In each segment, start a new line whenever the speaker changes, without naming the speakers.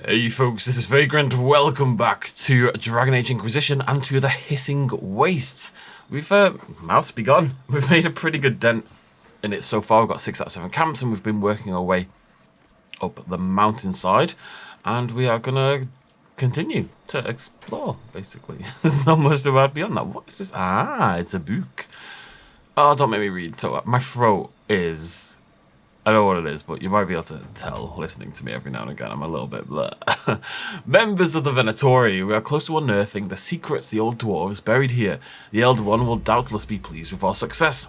Hey folks, this is Vagrant. Welcome back to Dragon Age Inquisition and to the Hissing Wastes. We've, mouse be gone. We've made a pretty good dent in it so far. We've got 6 out of 7 camps and we've been working our way up the mountainside. And we are gonna continue to explore, basically. There's not much to add beyond that. What is this? Ah, it's a book. Oh, don't make me read. So my throat is... I know what it is, but you might be able to tell listening to me every now and again. I'm a little bit blah. Members of the Venatori, we are close to unearthing the secrets the old dwarves buried here. The Elder One will doubtless be pleased with our success,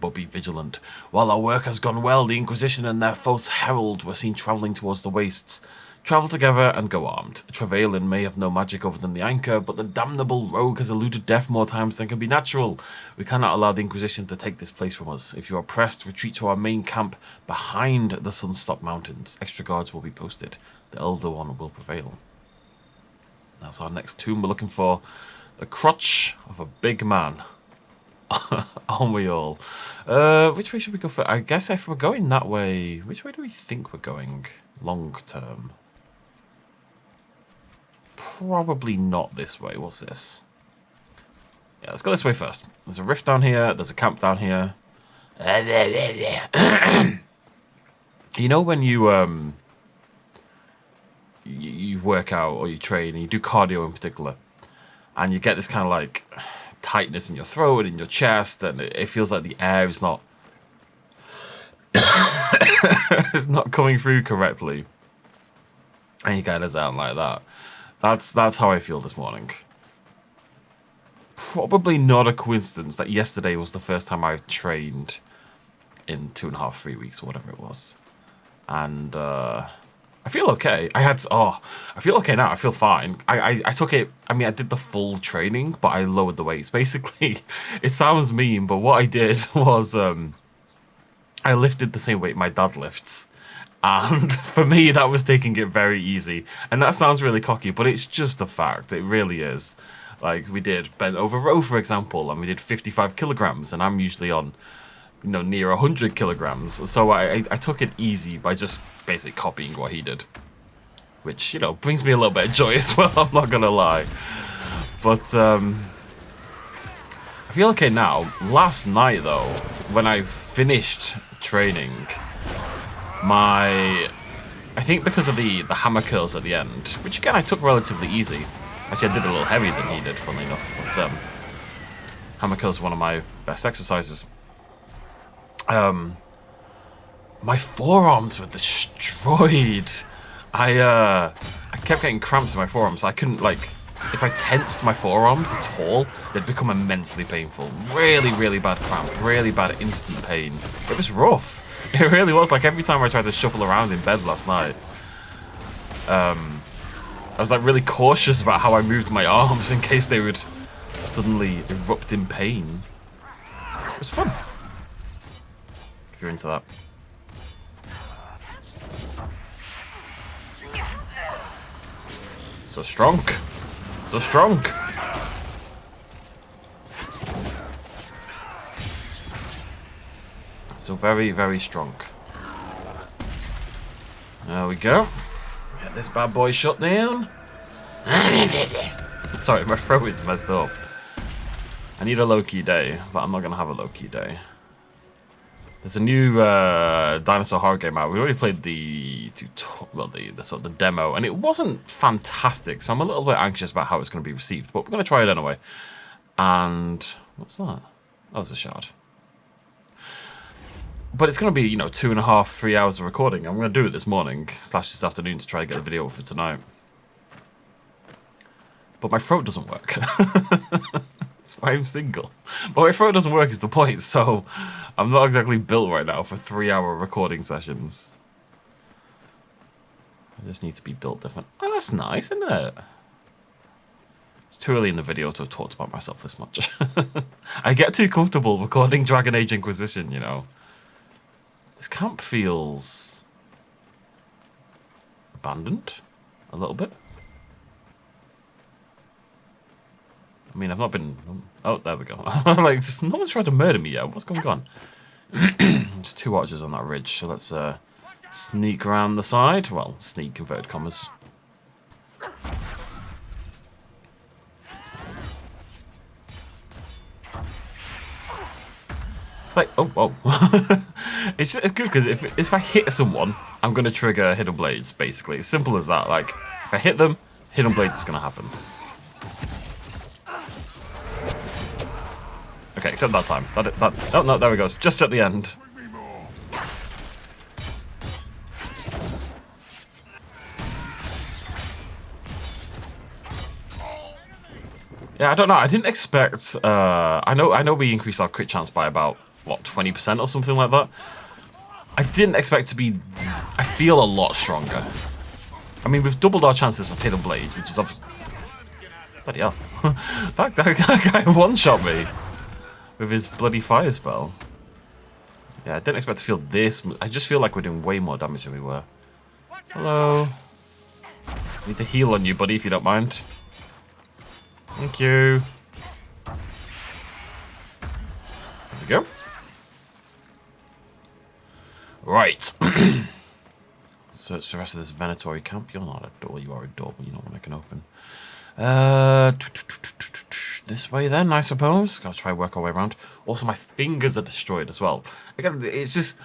but be vigilant. While our work has gone well, the Inquisition and their false herald were seen travelling towards the wastes. Travel together and go armed. Trevelyan may have no magic other than the anchor, but the damnable rogue has eluded death more times than can be natural. We cannot allow the Inquisition to take this place from us. If you are pressed, retreat to our main camp behind the Sunstop Mountains. Extra guards will be posted. The Elder One will prevail. That's our next tomb. We're looking for the crotch of a big man. Aren't we all? Which way should we go for? I guess if we're going that way, which way do we think we're going long term? Probably not this way. What's this? Yeah, let's go this way first. There's a rift down here. There's a camp down here. You know when you work out or you train and you do cardio in particular, and you get this kind of like tightness in your throat and in your chest, and it feels like the air is not it's not coming through correctly, and you kind of sound like that. That's how I feel this morning. Probably not a coincidence that yesterday was the first time I've trained in 2.5, 3 weeks or whatever it was. And I feel okay. I feel okay now. I feel fine. I took it, I mean, I did the full training, but I lowered the weights. Basically, it sounds mean, but what I did was I lifted the same weight my dad lifts. And for me, that was taking it very easy. And that sounds really cocky, but it's just a fact. It really is. Like, we did bent over row, for example, and we did 55 kilograms, and I'm usually on, you know, near 100 kilograms. So I took it easy by just basically copying what he did. Which, you know, brings me a little bit of joy as well, I'm not gonna lie. But, I feel okay now. Last night, though, when I finished training... I think because of the hammer curls at the end, which again I took relatively easy. Actually, I did a little heavier than he did, funnily enough. But hammer curls are one of my best exercises. My forearms were destroyed. I kept getting cramps in my forearms. I couldn't, like, if I tensed my forearms at all, they'd become immensely painful. Really, really bad cramp. Really bad instant pain. It was rough. It really was. Like, every time I tried to shuffle around in bed last night, I was like really cautious about how I moved my arms in case they would suddenly erupt in pain. It was fun, if you're into that. So strong. So strong. So very, very strong. There we go. Get this bad boy shut down. Sorry, my throat is messed up. I need a low-key day, but I'm not going to have a low-key day. There's a new dinosaur horror game out. We already played the sort of the demo, and it wasn't fantastic, so I'm a little bit anxious about how it's going to be received, but we're going to try it anyway. And what's that? Oh, it's a shard. But it's going to be, you know, 2.5, 3 hours of recording. I'm going to do it this morning / this afternoon to try to get the video for tonight. But my throat doesn't work. That's why I'm single. But my throat doesn't work is the point, so I'm not exactly built right now for 3-hour recording sessions. I just need to be built different. Oh, that's nice, isn't it? It's too early in the video to have talked about myself this much. I get too comfortable recording Dragon Age Inquisition, you know. This camp feels abandoned a little bit. I mean, I've not been... Oh, there we go. Like, no one's tried to murder me yet. What's going on? There's 2 watchers on that ridge, so let's sneak around the side. Well, sneak, inverted commas. like, oh, whoa. It's good because if I hit someone, I'm going to trigger Hidden Blades, basically. Simple as that. Like, if I hit them, Hidden Blades is going to happen. Okay, except that time. Oh, no, there we go. Just at the end. Yeah, I don't know. I didn't expect... I know we increased our crit chance by about, what, 20% or something like that? I didn't expect to be... I feel a lot stronger. I mean, we've doubled our chances of Hidden Blades, which is obviously... Bloody hell. that guy one-shot me with his bloody fire spell. Yeah, I didn't expect to feel this... I just feel like we're doing way more damage than we were. Hello. I need to heal on you, buddy, if you don't mind. Thank you. There we go. Right. Search the rest of this Venatori camp. You're not a door, you are a door, but you know what I can open. This way then, I suppose. Gotta try work our way around. Also, my fingers are destroyed as well. Again, it's just...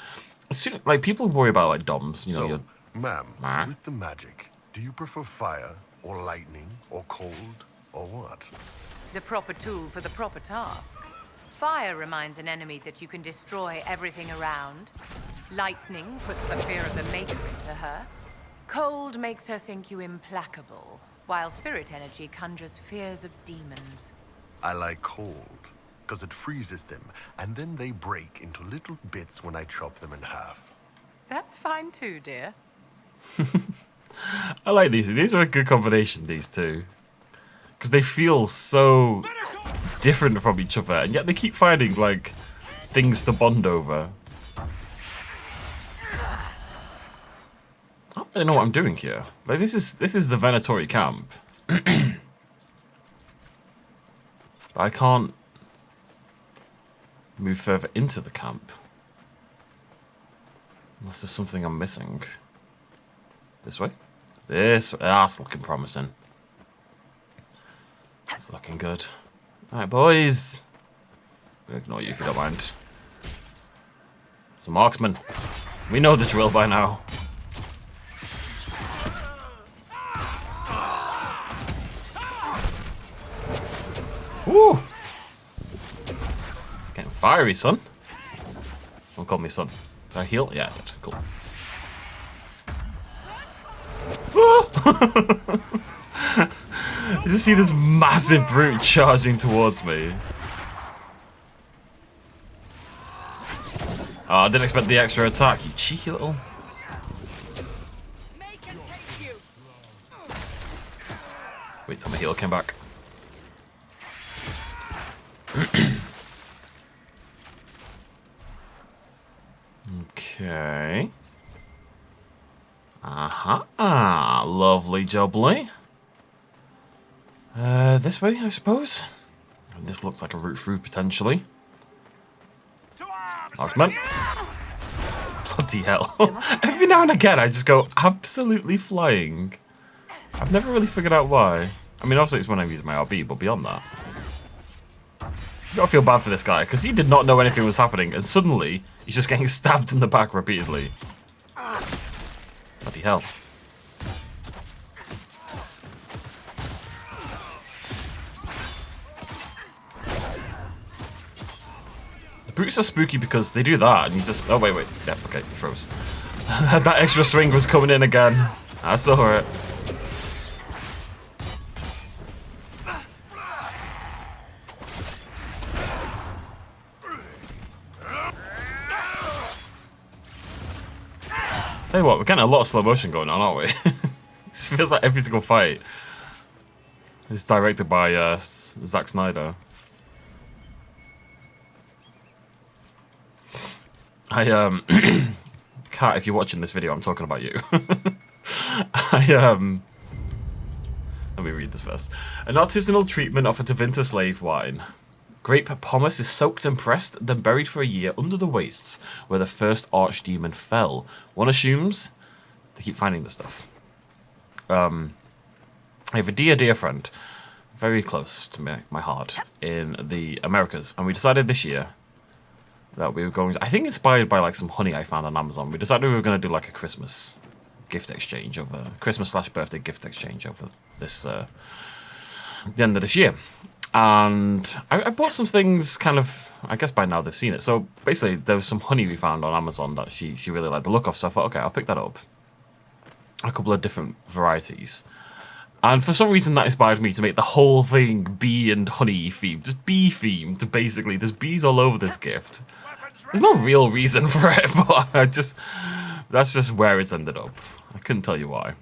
like, people worry about, like, DOMs, you know.
So, ma'am, with the magic, do you prefer fire, or lightning, or cold, or what?
The proper tool for the proper task. Fire reminds an enemy that you can destroy everything around. Lightning puts the fear of the Maker into her. Cold makes her think you implacable, while spirit energy conjures fears of demons.
I like cold, because it freezes them, and then they break into little bits when I chop them in half.
That's fine too, dear.
I like these. These are a good combination, these two. Because they feel so different from each other, and yet they keep finding, like, things to bond over. I don't really know what I'm doing here. Like, this is the Venatori camp. But I can't move further into the camp. Unless there's something I'm missing. This way? This way. Ah, it's looking promising. It's looking good. Alright, boys. I'm gonna ignore you if you don't mind. It's a marksman. We know the drill by now. Woo! Getting fiery, son. Don't call me son. Did I heal? Yeah, I did. Cool. You just see this massive brute charging towards me. Oh, I didn't expect the extra attack, you cheeky little... Wait till my heal came back. Okay. Aha, lovely jubbly. This way, I suppose. And this looks like a route through, potentially. Marksman. Bloody hell. Every now and again, I just go absolutely flying. I've never really figured out why. I mean, obviously it's when I'm using my RB, but beyond that. You gotta feel bad for this guy, because he did not know anything was happening, and suddenly, he's just getting stabbed in the back repeatedly. Bloody hell. The brutes are spooky because they do that, and you just... Oh, wait. Yeah, okay, he froze. That extra swing was coming in again. I saw it. Tell you what, we're getting a lot of slow motion going on, aren't we? It feels like every single fight is directed by Zack Snyder. Kat, if you're watching this video, I'm talking about you. Let me read this first. An artisanal treatment of a Tevinter slave wine. Grape pomace is soaked and pressed, then buried for a year under the wastes where the first archdemon fell. One assumes they keep finding this stuff. I have a dear friend, very close to my heart, in the Americas, and we decided this year that we were going to, I think inspired by like some honey I found on Amazon. We decided we were going to do like a Christmas gift exchange over, Christmas/birthday gift exchange over this, the end of this year. And I bought some things kind of, I guess by now they've seen it. So basically there was some honey we found on Amazon that she really liked the look of. So I thought, okay, I'll pick that up. A couple of different varieties. And for some reason that inspired me to make the whole thing bee and honey themed. Just bee themed, basically. There's bees all over this gift. There's no real reason for it, but that's just where it's ended up. I couldn't tell you why.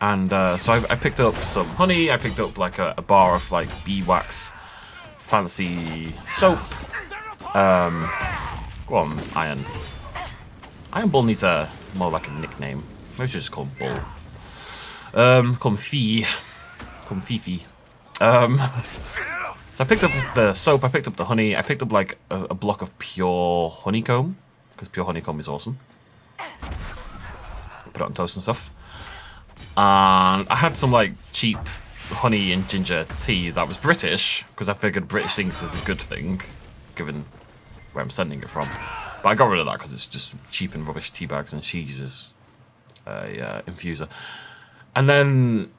And so I picked up some honey. I picked up like a bar of like beeswax, fancy soap. Go on, Iron. Iron Bull needs a more like a nickname. Maybe we should just call him Bull. Call him Fee. Call him Fifi. So I picked up the soap. I picked up the honey. I picked up like a block of pure honeycomb because pure honeycomb is awesome. Put it on toast and stuff. And I had some like cheap honey and ginger tea that was British because I figured British things is a good thing, given where I'm sending it from. But I got rid of that because it's just cheap and rubbish tea bags, and she uses a infuser. And then,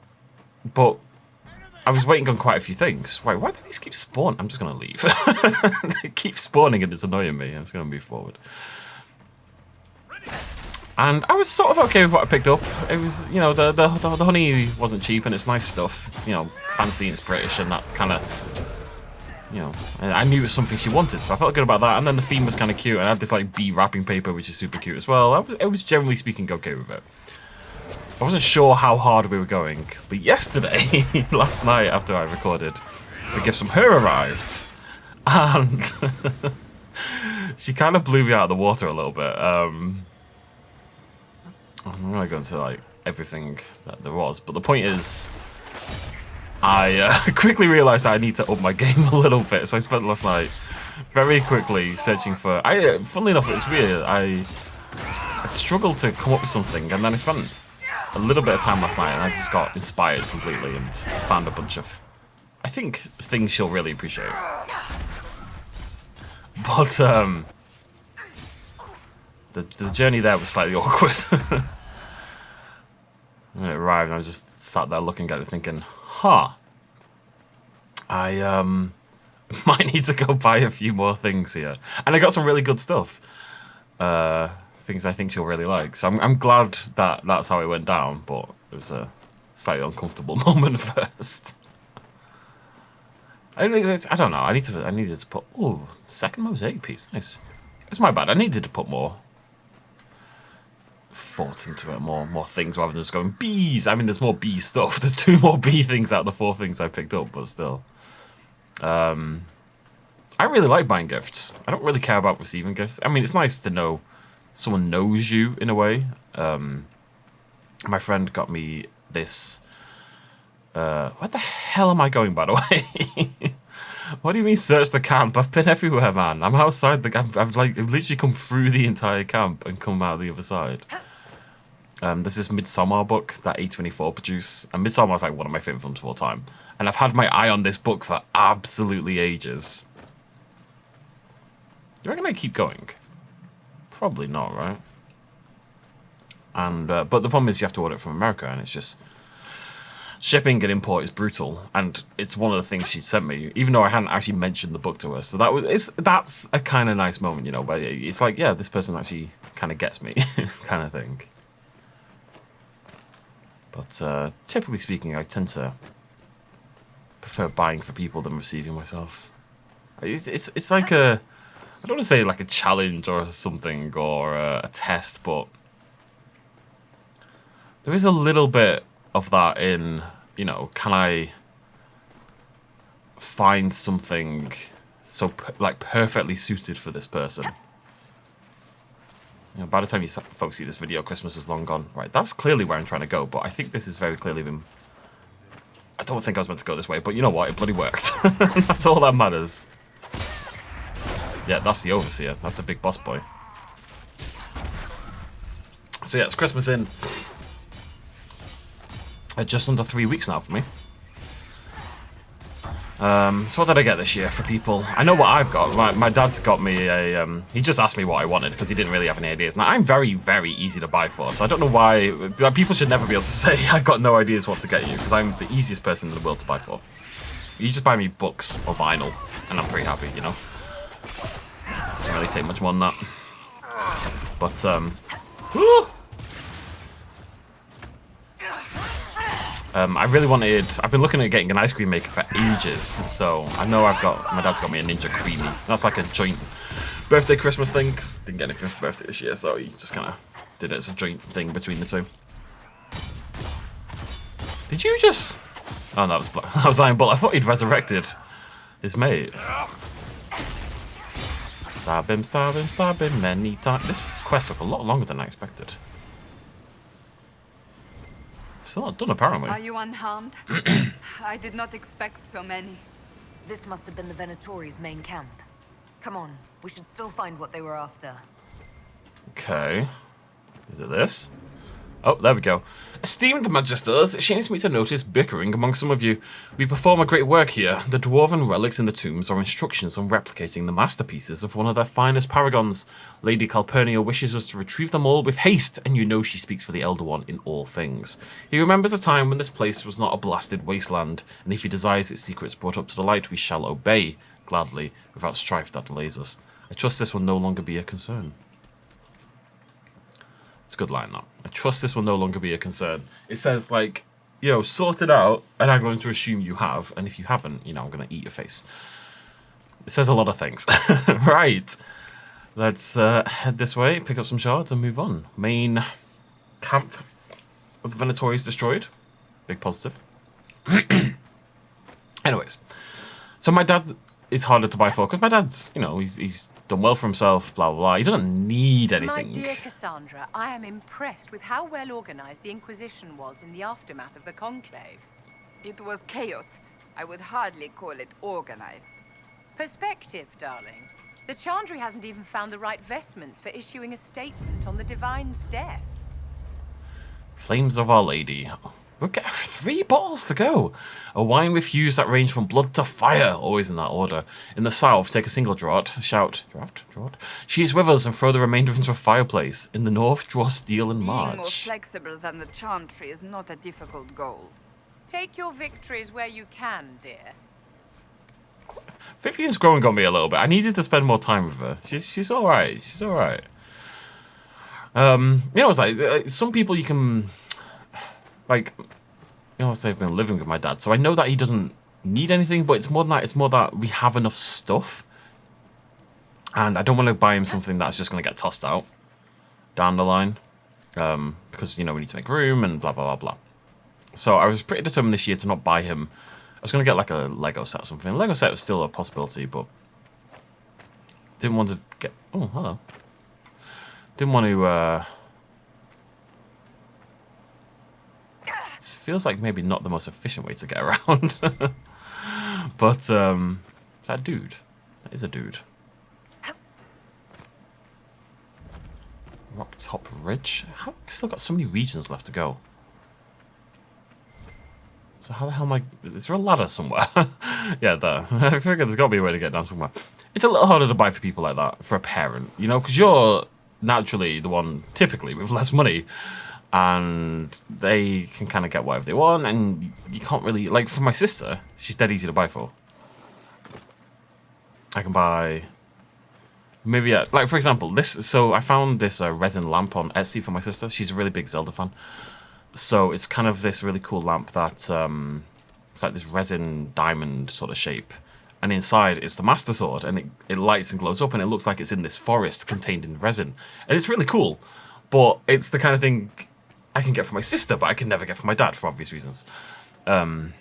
but I was waiting on quite a few things. Wait, why do these keep spawning? I'm just gonna leave. They keep spawning and it's annoying me. I'm just gonna move forward. And I was sort of okay with what I picked up. It was, you know, the honey wasn't cheap and it's nice stuff. It's, you know, fancy and it's British and that kind of, you know, I knew it was something she wanted, so I felt good about that. And then the theme was kind of cute. And I had this like bee wrapping paper, which is super cute as well. I was generally speaking okay with it. I wasn't sure how hard we were going, but yesterday, last night after I recorded, the gifts from her arrived. And she kind of blew me out of the water a little bit. I'm going to go into like everything that there was, but the point is I quickly realised I need to up my game a little bit, so I spent last night very quickly searching for... funnily enough, it's weird, I struggled to come up with something, and then I spent a little bit of time last night and I just got inspired completely and found a bunch of, I think, things she'll really appreciate. But the journey there was slightly awkward. When it arrived, I was just sat there looking at it thinking, huh, I might need to go buy a few more things here. And I got some really good stuff. Things I think she'll really like. So I'm glad that that's how it went down, but it was a slightly uncomfortable moment first. I don't know. I needed to put... Ooh, second mosaic piece. Nice. It's my bad. I needed to put more thought into it, more things rather than just going bees. I mean, there's more bee stuff. There's 2 more bee things out of the 4 things I picked up, but still. I really like buying gifts. I don't really care about receiving gifts. I mean, it's nice to know someone knows you in a way. My friend got me this. Where the hell am I going, by the way? What do you mean search the camp? I've been everywhere, man. I'm outside the camp. I've literally come through the entire camp and come out the other side. There's this Midsommar book that A24 produced. And Midsommar is like one of my favourite films of all time. And I've had my eye on this book for absolutely ages. Do you reckon I keep going? Probably not, right? And but the problem is you have to order it from America, and it's just... Shipping and import is brutal, and it's one of the things she sent me, even though I hadn't actually mentioned the book to her. So that's a kind of nice moment, you know, but it's like, yeah, this person actually kind of gets me, kind of thing. But typically speaking, I tend to prefer buying for people than receiving myself. It's like a, I don't want to say like a challenge or something or a test, but there is a little bit of that in, you know, can I find something so like perfectly suited for this person? You know, by the time you folks see this video, Christmas is long gone. Right, that's clearly where I'm trying to go, but I think this is very clearly been... I don't think I was meant to go this way, but you know what? It bloody worked. That's all that matters. Yeah, that's the Overseer. That's a big boss boy. So yeah, it's Christmas in... just under 3 weeks now for me. So what did I get this year for people? I know what I've got. My dad's got me a... he just asked me what I wanted because he didn't really have any ideas. Now, I'm very, very easy to buy for, so I don't know why... people should never be able to say, I've got no ideas what to get you, because I'm the easiest person in the world to buy for. You just buy me books or vinyl, and I'm pretty happy, you know? Doesn't really take much more than that. But, whew! I really wanted... I've been looking at getting an ice cream maker for ages, so I know my dad's got me a Ninja Creamy. That's like a joint birthday Christmas thing. Didn't get anything for birthday this year, so he just kind of did it as a joint thing between the two. Did you just... Oh, no, that was Iron Bull. I thought he'd resurrected his mate. Stab him, stab him, stab him many times. This quest took a lot longer than I expected. Still not done, apparently.
Are you unharmed? I did not expect so many.
This must have been the Venatori's main camp. Come on, we should still find what they were after.
Okay. Is it this? Oh, there we go. Esteemed Magisters, it shames me to notice bickering among some of you. We perform a great work here. The dwarven relics in the tombs are instructions on replicating the masterpieces of one of their finest paragons. Lady Calpurnia wishes us to retrieve them all with haste, and you know she speaks for the Elder One in all things. He remembers a time when this place was not a blasted wasteland, and if he desires its secrets brought up to the light, we shall obey, gladly, without strife that delays us. I trust this will no longer be a concern. It's a good line, that. I trust this will no longer be a concern. It says, like, you know, sort it out, and I'm going to assume you have, and if you haven't, you know, I'm going to eat your face. It says a lot of things. Right. Let's head this way, pick up some shards, and move on. Main camp of the Venatori is destroyed. Big positive. Anyways. So my dad is harder to buy for, because my dad's, you know, he's done well for himself, blah, blah, blah. He doesn't need anything.
My dear Cassandra, I am impressed with how well organized the Inquisition was in the aftermath of the Conclave.
It was chaos. I would hardly call it organized.
Perspective, darling. The Chandri hasn't even found the right vestments for issuing a statement on the Divine's death.
Flames of Our Lady. We've got 3 bottles to go. A wine with hues that range from blood to fire, always in that order. In the south, take a single draught, shout, draught? She is with us, and throw the remainder into a fireplace. In the north, draw steel and
Being more
march.
flexible than the Chantry is not a difficult goal.
Take your victories where you can, dear.
Vivian's growing on me a little bit. I needed to spend more time with her. She's all right. She's all right. You know, it's like some people you can, like, you know, I've been living with my dad, so I know that he doesn't need anything. But it's more than that. It's more that we have enough stuff, and I don't want to buy him something that's just going to get tossed out down the line, because you know we need to make room and blah blah blah blah. So I was pretty determined this year to not buy him. I was going to get like a Lego set or something. A Lego set was still a possibility, but didn't want to get... Oh, hello. Didn't want to... It feels like maybe not the most efficient way to get around. But, is that a dude? That is a dude. Rock Top Ridge? How? I've still got so many regions left to go. So how the hell am I... Is there a ladder somewhere? Yeah, there. I figure there's got to be a way to get down somewhere. It's a little harder to buy for people like that, for a parent, you know, because you're naturally the one, typically, with less money, and they can kind of get whatever they want, and you can't really... Like, for my sister, she's dead easy to buy for. I can buy... Maybe, like, for example, this... So I found this resin lamp on Etsy for my sister. She's a really big Zelda fan. So it's kind of this really cool lamp that it's like this resin diamond sort of shape, and inside it's the Master Sword, and it lights and glows up, and it looks like it's in this forest contained in resin, and it's really cool. But it's the kind of thing I can get for my sister, but I can never get for my dad for obvious reasons. You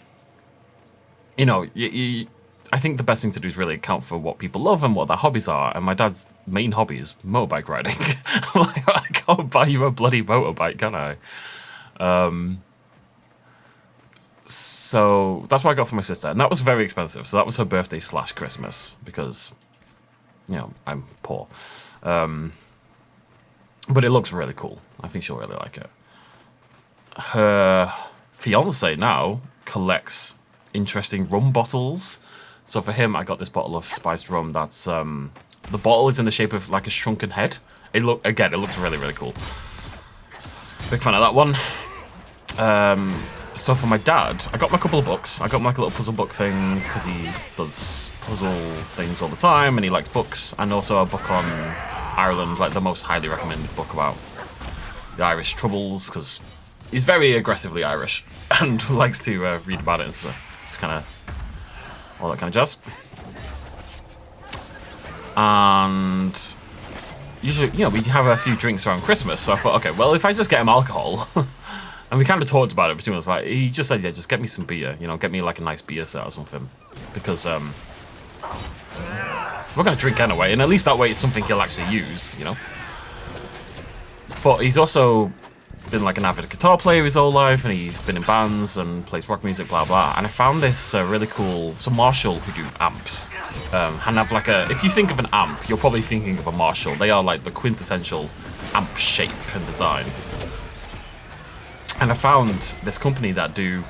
know, I think the best thing to do is really account for what people love and what their hobbies are. And my dad's main hobby is motorbike riding. I'm like, I can't buy you a bloody motorbike, can I? So that's what I got for my sister, and that was very expensive. So that was her birthday / Christmas, because, you know, I'm poor. But it looks really cool. I think she'll really like it. Her fiance now collects interesting rum bottles. So for him, I got this bottle of spiced rum. That's the bottle is in the shape of like a shrunken head. It looks really, really cool. Big fan of that one. So for my dad, I got him a couple of books. I got him like a little puzzle book thing because he does puzzle things all the time and he likes books. And also a book on Ireland, like the most highly recommended book about the Irish Troubles, because he's very aggressively Irish and likes to read about it and so just kind of all that kind of jazz. And usually, you know, we have a few drinks around Christmas, so I thought, okay, well, if I just get him alcohol, and we kind of talked about it between us, like, he just said, yeah, just get me some beer, you know, get me like a nice beer set or something, because we're going to drink anyway, and at least that way it's something he'll actually use, you know. But he's also been like an avid guitar player his whole life, and he's been in bands and plays rock music, blah blah. And I found this really cool. Some Marshall who do amps, and have like a. If you think of an amp, you're probably thinking of a Marshall. They are like the quintessential amp shape and design. And I found this company that do.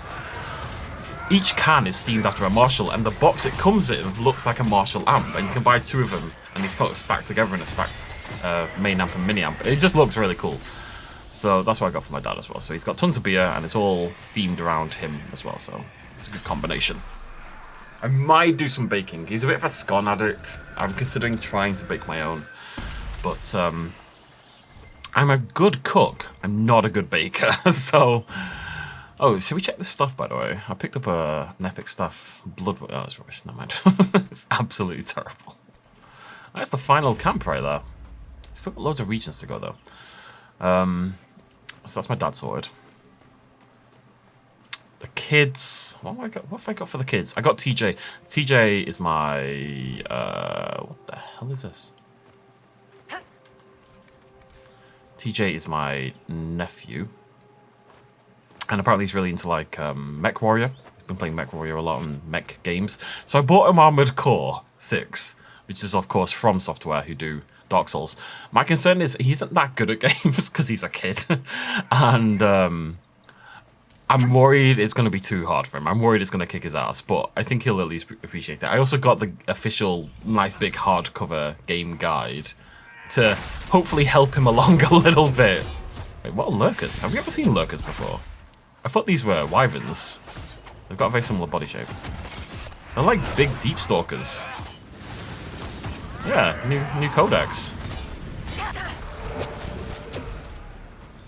Each can is themed after a Marshall, and the box it comes in looks like a Marshall amp, and you can buy 2 of them, and these kind of stacked together in a stacked main amp and mini amp. It just looks really cool. So that's what I got for my dad as well. So he's got tons of beer, and it's all themed around him as well. So it's a good combination. I might do some baking. He's a bit of a scone addict. I'm considering trying to bake my own. But I'm a good cook. I'm not a good baker. So... Oh, should we check this stuff, by the way? I picked up an epic stuff. Blood... Oh, it's rubbish. Never mind. It's absolutely terrible. That's the final camp right there. Still got loads of regions to go, though. So that's my dad sorted. The kids... What have I got for the kids? I got TJ. TJ is my... what the hell is this? TJ is my nephew. And apparently he's really into, like, Mech Warrior. He's been playing Mech Warrior a lot on mech games. So I bought him Armored Core 6, which is, of course, From Software, who do Dark Souls. My concern is he isn't that good at games because he's a kid. And I'm worried it's going to be too hard for him. I'm worried it's going to kick his ass, but I think he'll at least appreciate it. I also got the official nice big hardcover game guide to hopefully help him along a little bit. Wait, what are lurkers? Have we ever seen lurkers before? I thought these were wyverns. They've got a very similar body shape. They're like big deep stalkers. Yeah, new codex.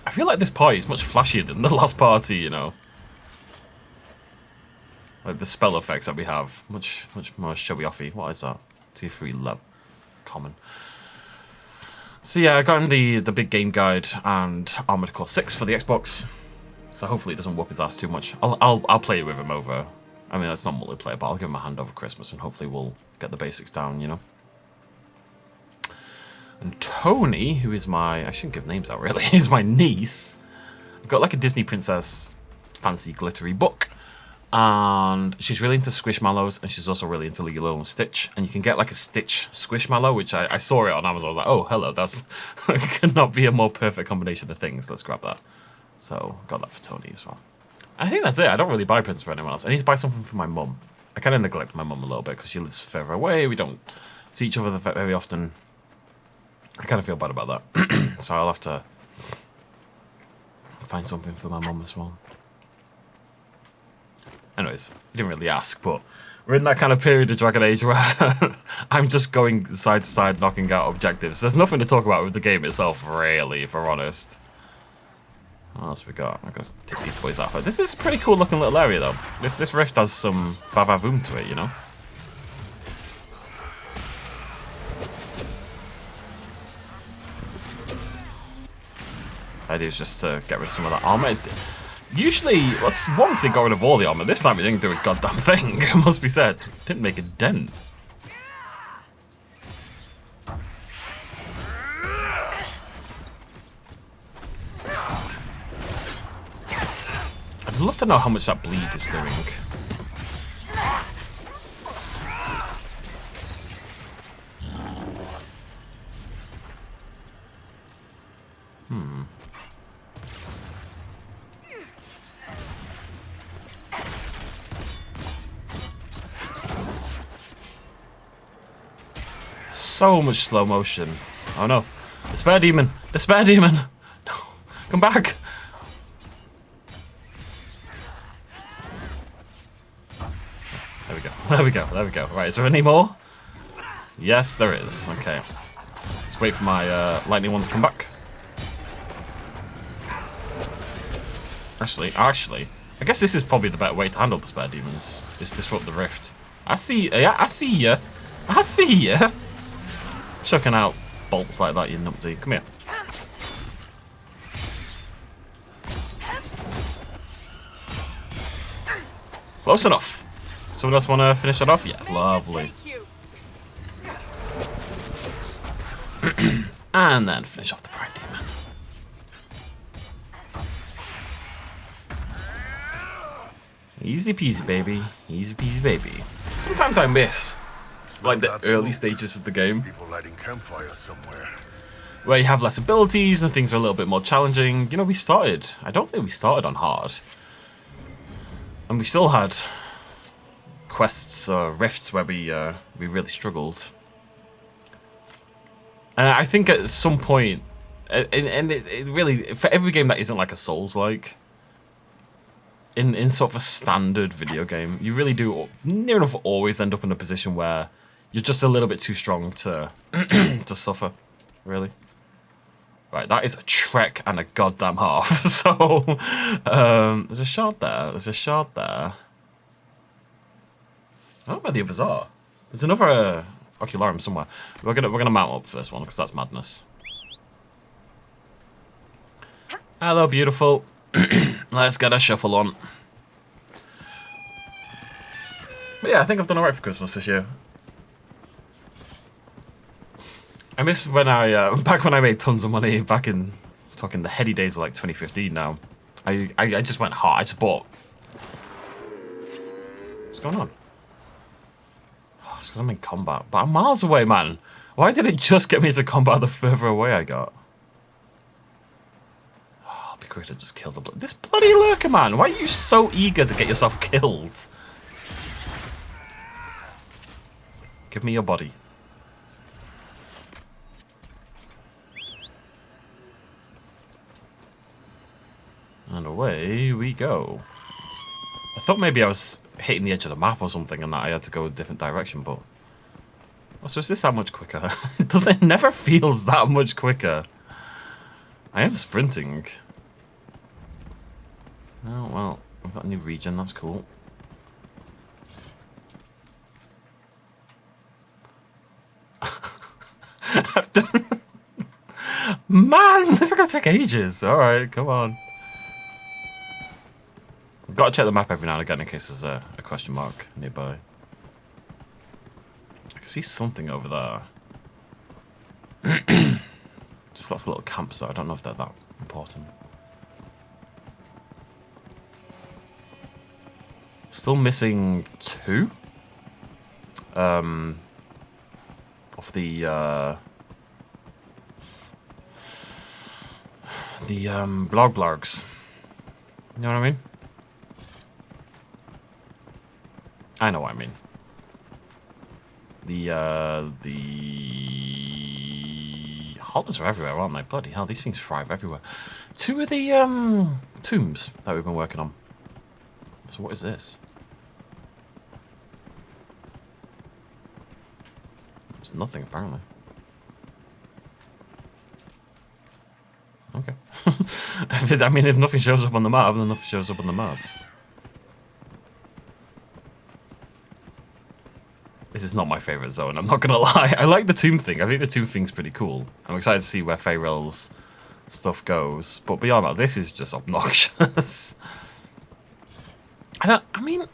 I feel like this party is much flashier than the last party, you know. Like the spell effects that we have, much more showy-offy. What is that? Tier 3 level common. So yeah, I got in the big game guide and Armored Core 6 for the Xbox. So hopefully it doesn't whoop his ass too much. I'll play with him over. I mean, it's not multiplayer, but I'll give him a hand over Christmas, and hopefully we'll get the basics down, you know. And Tony, who is my... I shouldn't give names out, really. is my niece. I've got, like, a Disney princess fancy glittery book. And she's really into Squishmallows, and she's also really into Lilo and Stitch. And you can get, like, a Stitch Squishmallow, which I saw it on Amazon. I was like, oh, hello, that's... could not be a more perfect combination of things. Let's grab that. So, got that for Tony as well. And I think that's it. I don't really buy presents for anyone else. I need to buy something for my mum. I kind of neglect my mum a little bit, because she lives further away. We don't see each other very often. I kind of feel bad about that. So I'll have to find something for my mum as well. Anyways, you didn't really ask, but we're in that kind of period of Dragon Age where I'm just going side to side, knocking out objectives. There's nothing to talk about with the game itself, really, if we're honest. What else we got? I'm going to take these boys off. This is a pretty cool looking little area, though. This rift has some va-va-voom to it, you know? The idea is just to get rid of some of that armor. Usually, once they got rid of all the armor, this time it didn't do a goddamn thing, it must be said. It didn't make a dent. I'd love to know how much that bleed is doing. so much slow motion. Oh no. The spare demon! The spare demon! No. Come back! There we go. There we go. There we go. Right, is there any more? Yes, there is. Okay. Let's wait for my lightning one to come back. Actually, I guess this is probably the better way to handle the spare demons. Is disrupt the rift. I see ya. I see ya. Chucking out bolts like that, you numpty. Come here. Close enough. Someone else want to finish that off? Yeah, lovely. And then finish off the pride demon. Easy peasy, baby. Easy peasy, baby. Sometimes I miss, like, the early stages of the game,
People lighting campfires somewhere.
where you have less abilities and things are a little bit more challenging. You know, I don't think we started on hard. And we still had quests or rifts where we really struggled. And I think at some point, and it really, for every game that isn't like a Souls-like, in sort of a standard video game, you really do near enough always end up in a position where you're just a little bit too strong to to suffer, really. Right, that is a trek and a goddamn half. So there's a shard there. There's a shard there. I don't know where the others are. There's another Ocularum somewhere. We're gonna mount up for this one because that's madness. Hello, beautiful. Let's get a shuffle on. But yeah, I think I've done alright for Christmas this year. I miss when back when I made tons of money, back in, talking the heady days of like 2015 now. I just went hard, I just bought. What's going on? Oh, it's because I'm in combat, but I'm miles away, man. Why did it just get me to combat the further away I got? Oh, it'd be great to just kill this bloody lurker, man. Why are you so eager to get yourself killed? Give me your body. And away we go. I thought maybe I was hitting the edge of the map or something and that I had to go a different direction, but... Oh, so is this that much quicker? It never feels that much quicker. I am sprinting. Oh, well, we've got a new region, that's cool. I've done... Man, this is gonna take ages. Alright, come on. I've got to check the map every now and again in case there's a question mark nearby. I can see something over there. Just lots of little camps though. I don't know if they're that important. Still missing 2. Of the blogs. You know what I mean? I know what I mean. The hollers are everywhere, aren't they? Bloody hell, these things thrive everywhere. 2 of the tombs that we've been working on. So what is this? It's nothing apparently. Okay. I mean, if nothing shows up on the map, then nothing shows up on the map. This is not my favourite zone, I'm not gonna lie. I like the tomb thing. I think the tomb thing's pretty cool. I'm excited to see where Faeryl's stuff goes. But beyond that, this is just obnoxious. I mean,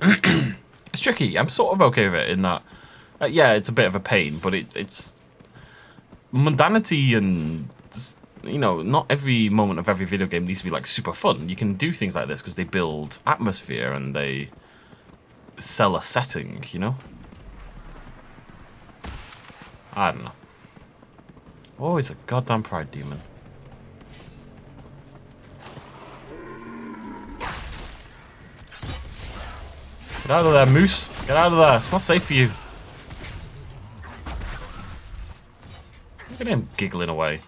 it's tricky. I'm sort of okay with it in that, yeah, it's a bit of a pain, but it's mundanity and just, you know, not every moment of every video game needs to be like super fun. You can do things like this because they build atmosphere and they sell a setting, you know? I don't know. Oh, he's a goddamn pride demon. Get out of there, moose. Get out of there. It's not safe for you. Look at him giggling away.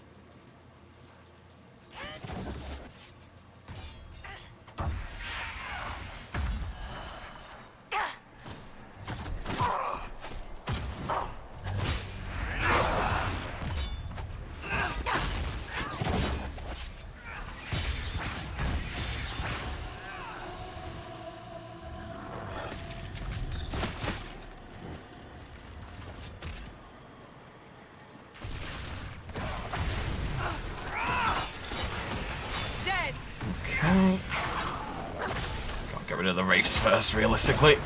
Okay. Gotta get rid of the wraiths first, realistically.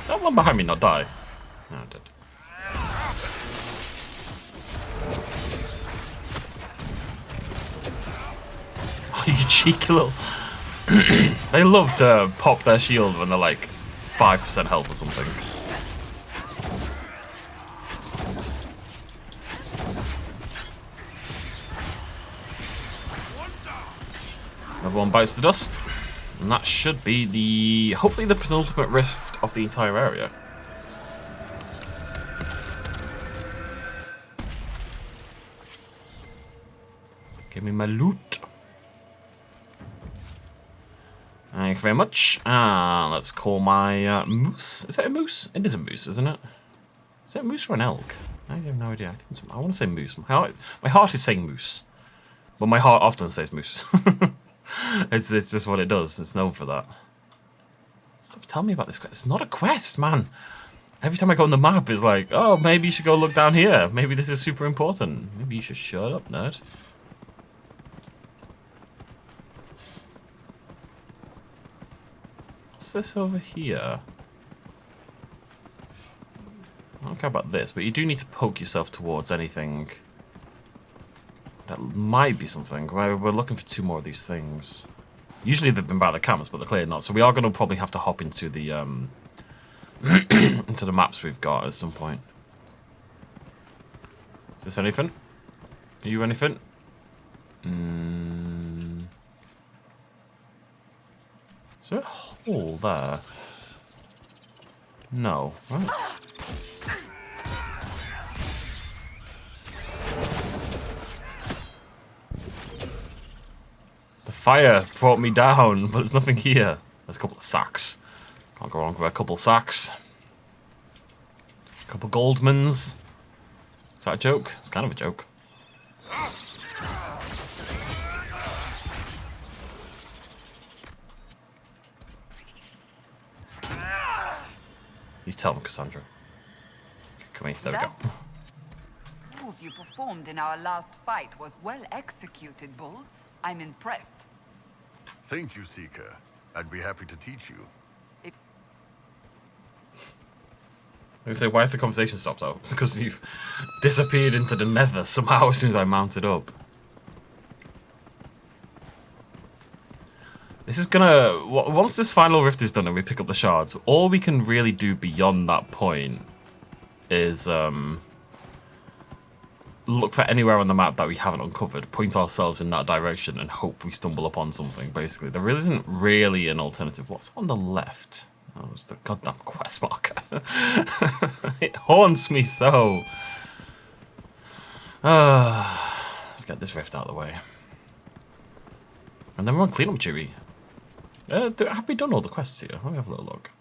That one behind me not die? No, it did. Oh, you cheeky little... They love to pop their shield when they're like 5% health or something. Everyone bites the dust. And that should be the... hopefully the penultimate rift of the entire area. Give me my loot. Thank you very much. Let's call my moose. Is that a moose? It is a moose, isn't it? Is it a moose or an elk? I have no idea. I want to say moose. My heart is saying moose. But my heart often says moose. It's just what it does. It's known for that. Stop telling me about this quest. It's not a quest, man. Every time I go on the map, it's like, oh, maybe you should go look down here. Maybe this is super important. Maybe you should shut up, nerd. What's this over here? I don't care about this, but you do need to poke yourself towards anything. That might be something. We're looking for 2 more of these things. Usually they've been by the camps, but they're clearly not. So we are going to probably have to hop into the into the maps we've got at some point. Is this anything? Are you anything? Is there a hole there? No. Right. The fire brought me down, but there's nothing here. There's a couple of sacks. Can't go wrong with a couple of sacks. A couple of Goldmans. Is that a joke? It's kind of a joke. You tell them, Cassandra. Come here, there we go.
That move you performed in our last fight was well executed, Bull. I'm impressed.
Thank you, Seeker. I'd be happy to teach you.
I was say, why has the conversation stopped though? It's because you've disappeared into the nether somehow as soon as I mounted up. This is gonna... once this final rift is done and we pick up the shards, all we can really do beyond that point is look for anywhere on the map that we haven't uncovered, point ourselves in that direction and hope we stumble upon something, basically. There isn't really an alternative. What's on the left? Oh, it's the goddamn quest marker. It haunts me so. Let's get this rift out of the way. And then we're on cleanup duty. Have we done all the quests here? Let me have a little look.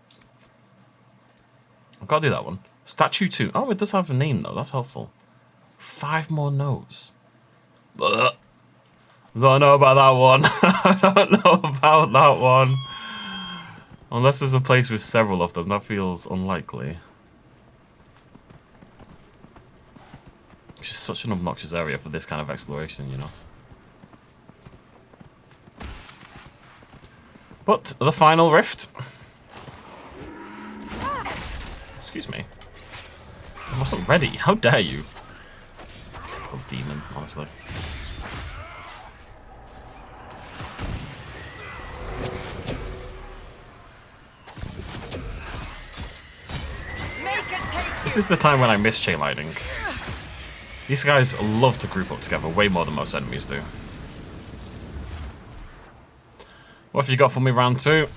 I've got to do that one. Statue 2. Oh, it does have a name though. That's helpful. 5 more no's. I don't know about that one. I don't know about that one. Unless there's a place with several of them. That feels unlikely. It's just such an obnoxious area for this kind of exploration, you know. But the final rift. Excuse me. I wasn't ready. How dare you? Typical demon, honestly. This is the time when I miss chain lightning. These guys love to group up together way more than most enemies do. What have you got for me round 2?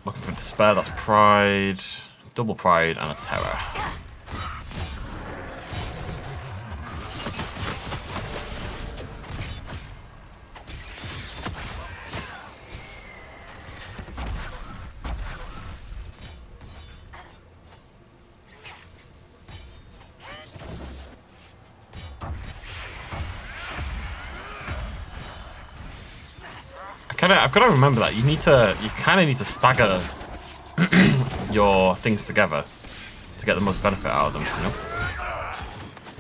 Looking for despair, that's pride. Double pride and a terror. I've got to remember that you kind of need to stagger your things together to get the most benefit out of them. You know,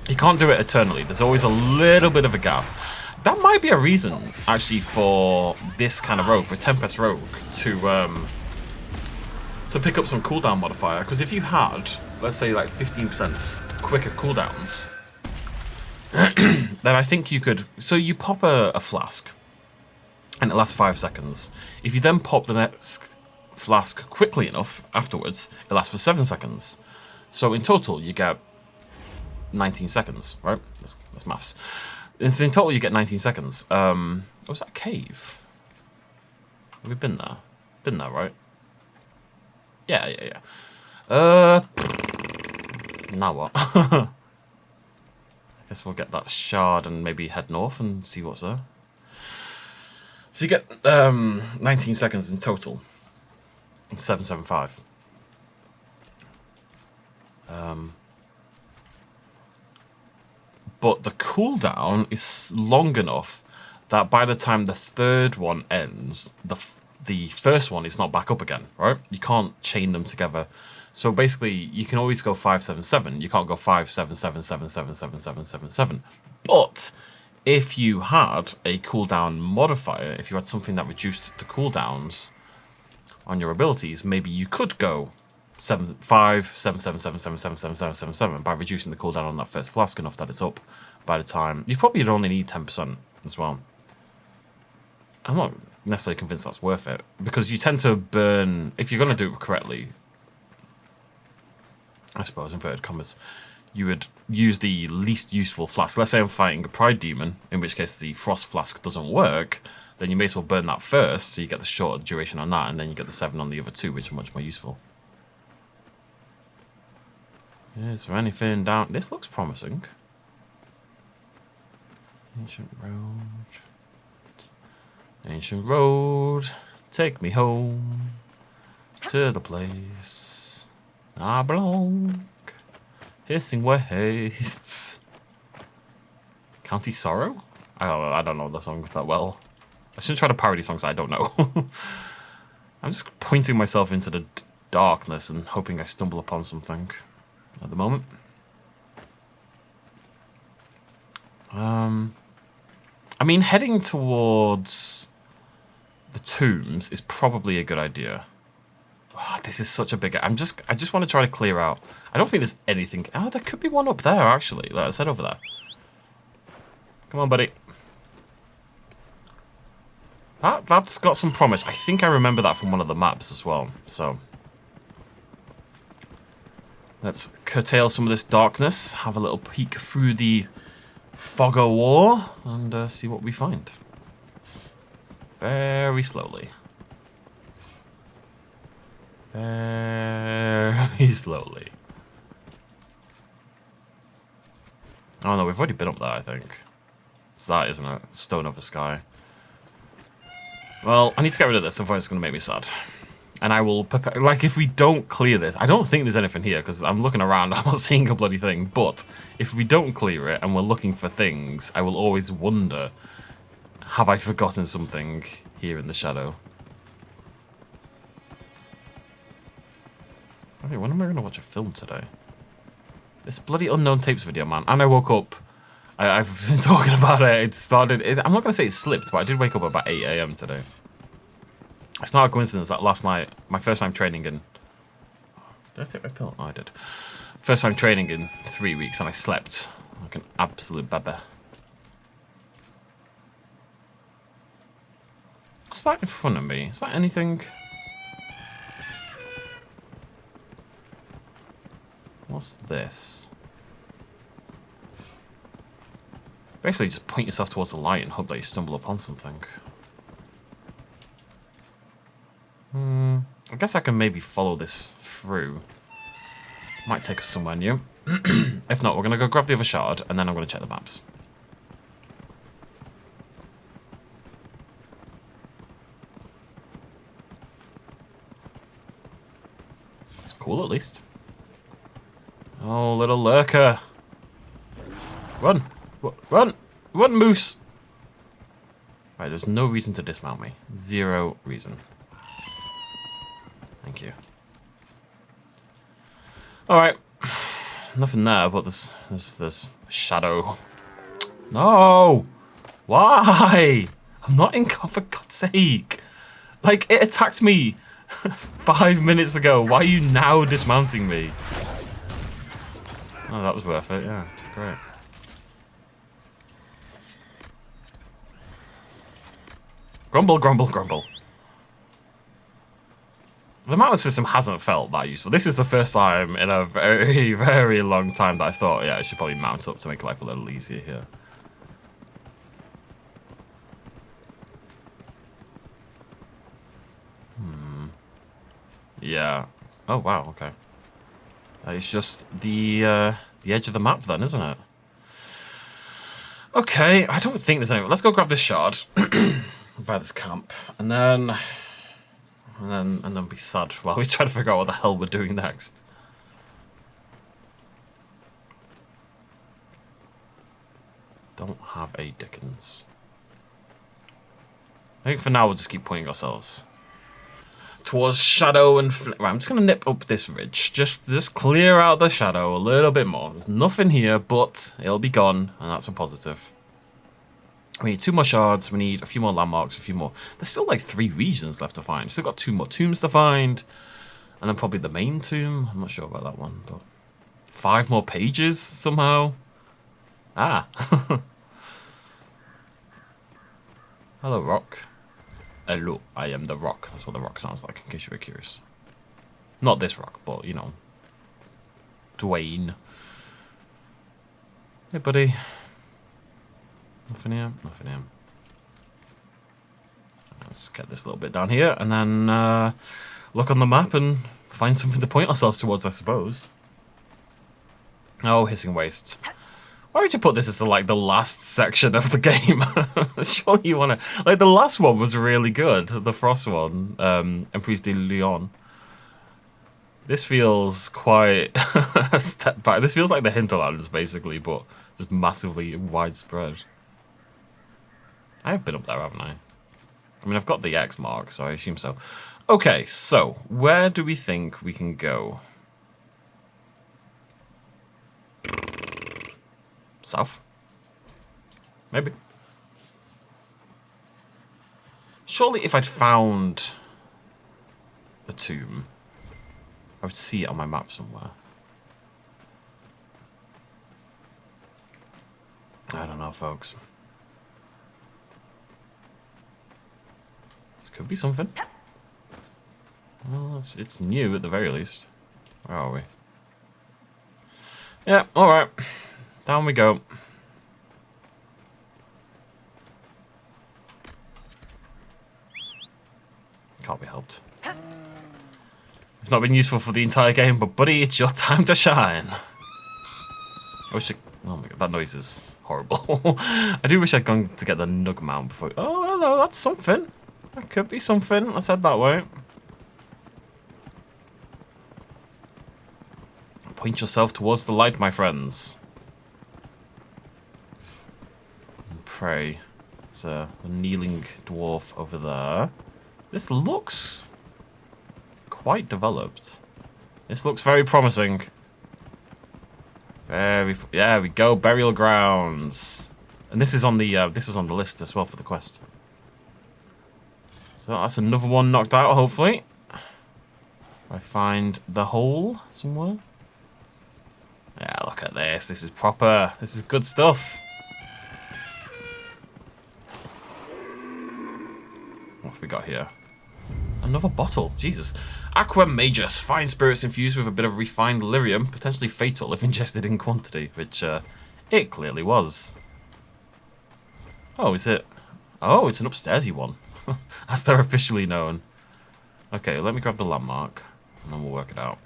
you can't do it eternally. There's always a little bit of a gap. That might be a reason, actually, for this kind of rogue, for Tempest Rogue, to pick up some cooldown modifier. Because if you had, let's say, like 15% quicker cooldowns, then I think you could. So you pop a flask. And it lasts 5 seconds. If you then pop the next flask quickly enough afterwards, it lasts for 7 seconds. So in total, you get 19 seconds, right? That's maths. And so in total, you get 19 seconds. Was that a cave? Have we been there? Been there, right? Yeah. Now what? I guess we'll get that shard and maybe head north and see what's there. So you get 19 seconds in total. 775. But the cooldown is long enough that by the time the third one ends, the first one is not back up again, right? You can't chain them together. So basically, you can always go 577. You can't go 577777777. But if you had a cooldown modifier, if you had something that reduced the cooldowns on your abilities, maybe you could go 577777777 by reducing the cooldown on that first flask enough that it's up by the time. You probably would only need 10% as well. I'm not necessarily convinced that's worth it, because you tend to burn, if you're going to do it correctly, I suppose, inverted commas, you would use the least useful flask. Let's say I'm fighting a Pride Demon, in which case the Frost Flask doesn't work, then you may as well burn that first, so you get the shorter duration on that, and then you get the 7 on the other 2, which are much more useful. Is there anything down? This looks promising. Ancient road. Ancient road, take me home to the place I belong. Hissing wastes. County Sorrow? I don't know the song that well. I shouldn't try to parody songs I don't know. I'm just pointing myself into the darkness and hoping I stumble upon something at the moment. I mean, heading towards the tombs is probably a good idea. Oh, this is such a big... I just want to try to clear out. I don't think there's anything... Oh, there could be one up there, actually. Let's head over there. Come on, buddy. That's got some promise. I think I remember that from one of the maps as well. So let's curtail some of this darkness. Have a little peek through the fog of war and see what we find. Very slowly. Very slowly. Oh no, we've already been up there, I think. It's that, isn't it? Stone over sky. Well, I need to get rid of this, otherwise it's going to make me sad. And I will prepare... Like, if we don't clear this... I don't think there's anything here, because I'm looking around, I'm not seeing a bloody thing. But if we don't clear it, and we're looking for things, I will always wonder, have I forgotten something here in the shadow? Okay, when am I going to watch a film today? This bloody Unknown Tapes video, man. And I woke up... I've been talking about it. It started... I'm not going to say it slipped, but I did wake up about 8 AM today. It's not a coincidence that last night, my first time training in... Did I take my pill? Oh, I did. First time training in 3 weeks, and I slept like an absolute baby. What's that in front of me? Is that anything? What's this? Basically, just point yourself towards the light and hope that you stumble upon something. guess I can maybe follow this through. Might take us somewhere new. If not, we're going to go grab the other shard, and then I'm going to check the maps. It's cool, at least. Oh, little lurker. Run! Run! Run, moose! Right, there's no reason to dismount me. Zero reason. Thank you. Alright. Nothing there, but there's shadow. No! Why? I'm not in cover, for God's sake. Like, it attacked me 5 minutes ago. Why are you now dismounting me? Oh, that was worth it, yeah. Great. Grumble, grumble, grumble. The mountain system hasn't felt that useful. This is the first time in a very, very long time that I thought, yeah, I should probably mount up to make life a little easier here. Yeah. Oh, wow, okay. It's just the edge of the map then, isn't it? Okay, I don't think there's any... Let's go grab this shard. By this camp. And then be sad while we try to figure out what the hell we're doing next. Don't have a Dickens. I think for now we'll just keep pointing ourselves towards shadow and right, I'm just gonna nip up this ridge. Just clear out the shadow a little bit more. There's nothing here, but it'll be gone, and that's a positive. We need 2 more shards, we need a few more landmarks, a few more... There's still like 3 regions left to find. Still got 2 more tombs to find. And then probably the main tomb. I'm not sure about that one, but... 5 more pages, somehow. Ah. Hello, rock. Hello, I am the rock. That's what the rock sounds like, in case you were curious. Not this rock, but, you know. Dwayne. Hey, buddy. Nothing here, nothing here. Let's get this little bit down here, and then look on the map and find something to point ourselves towards, I suppose. Oh, hissing wastes. Why would you put this as like the last section of the game? Surely you want to... Like, the last one was really good, the Frost one, Emprise de Lyon. This feels quite a step back. This feels like the Hinterlands, basically, but just massively widespread. I have been up there, haven't I? I mean, I've got the X mark, so I assume so. Okay, so where do we think we can go? South? Maybe. Surely if I'd found the tomb, I would see it on my map somewhere. I don't know, folks. This could be something. Well, it's new at the very least. Where are we? Yeah, alright. Down we go. Can't be helped. It's not been useful for the entire game, but buddy, it's your time to shine. I wish oh my god, that noise is horrible. I do wish I'd gone to get the Nug mount before. Oh, hello, that's something. That could be something. Let's head that way. Point yourself towards the light, my friends. And pray. There's a kneeling dwarf over there. This looks quite developed. This looks very promising. Yeah, we go. Burial grounds. And this is on the list as well for the quest. So that's another one knocked out, hopefully. I find the hole somewhere. Yeah, look at this. This is proper. This is good stuff. What have we got here? Another bottle. Jesus. Aqua Magus. Fine spirits infused with a bit of refined lyrium. Potentially fatal if ingested in quantity. Which, it clearly was. Oh, is it? Oh, it's an upstairsy one. As they're officially known. Okay, let me grab the landmark, and then we'll work it out.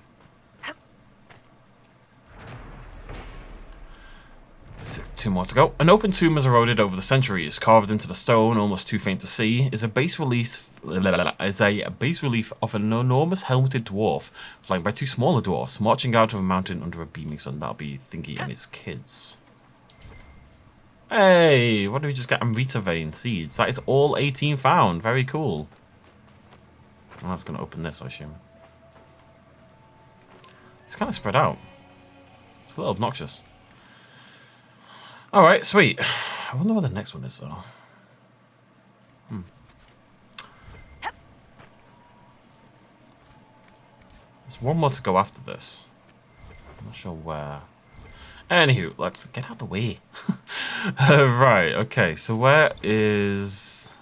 Two more to go. An open tomb has eroded over the centuries, carved into the stone, almost too faint to see, is a base relief of an enormous helmeted dwarf, flanked by two smaller dwarfs, marching out of a mountain under a beaming sun. That'll be Thingy and his kids. Hey, what do we just get? Amrita vein seeds. That is all 18 found. Very cool. Well, that's going to open this, I assume. It's kind of spread out. It's a little obnoxious. Alright, sweet. I wonder what the next one is, though. There's one more to go after this. I'm not sure where. Anywho, let's get out of the way. Right, okay, so where is...